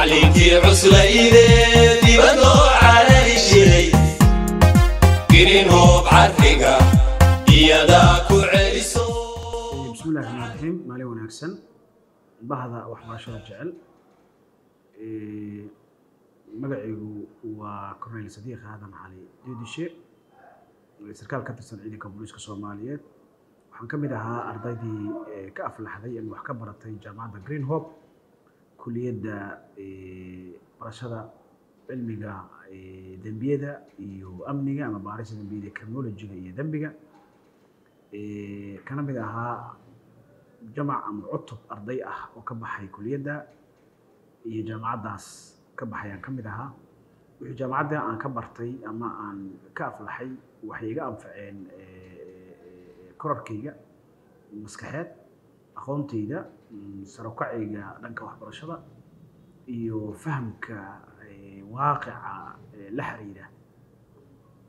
تعليمتي عسليدي ديبانو على الشيء جرين هوب عرفيقة يدا كوعيسو. بسم الله الرحمن الرحيم. مالي وناكسن بهذا وحباشة جعل مقعيقو وكورنيل صديق هذا محالي ديوديشي سركال كترسن عيدك بوليسك الصوماليات waxaan ka mid ahaa ardaydii ka aflaxday in wax ka baratay jaamacadda Green Hope kulliyadda barashada cilmiga dambiyada iyo amniga ama baarista dambiyada criminology-ga iyo dambiga kana mid ahaa jamac ama cutub arday ah oo ka baxay kulliyadda iyo jaamacaddaas ka baxayaan ka mid ahaa wixii jaamacadda aan ka bartay ama aan ka aflaxay waxay iga anfaceen korarkayga maskaxeed aqoontayda sar u kacayga dhanka waxbarashada iyo fahamka waaqica la xiriira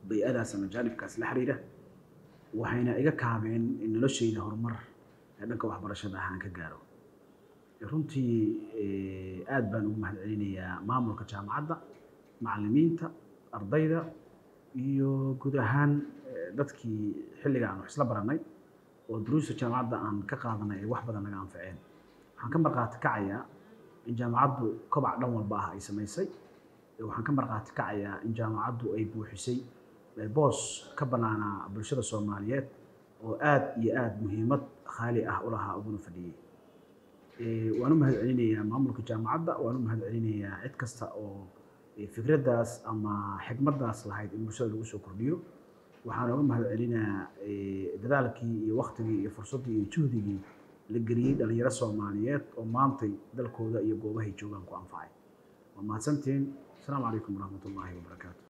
bay'adaas ama jaanibkaas la xiriira waxayna iga kaabeen in noloshayda horumar dhanka waxbarashada aan ka gaaro runtii aad baan ugu mahadcelinayaa maamulka jaamacadda macallimiinta ardayda iyo guud ahaan dadkii xilliga aan wax isla baranay oo duruusta jaamacadda aan ka qaadanay wax badan naga anfaceen waxaan ka marqaati kacayaa in jaamacaddu kobac dhan walba ah ay samaysay waxaan ka marqaati kacayaa in jaamacaddu ay buuxisay boos ka banaanaa bulshada Soomaaliyeed oo aad iyo aad muhiimad khaali ah u lahaa uguna fadhiyay waan u mahadcelinayaa maamulka jaamacadda waan u mahadcelinayaa cid kasta oo fikraddaas ama xigmaddaas lahayd in bulshada lagu soo kordhiyo waxaan uga mahadcelinayaa dadaalkii iyo waqtigii iyo fursaddii iyo juhdigii la geliyay dhalinyaro Soomaaliyeed oo maantay dalkooda iyo goobahay joogaan ku anfacay waa mahadsantiin. Assalaamu calaykum waraxmatullaahi wabarakaatuh.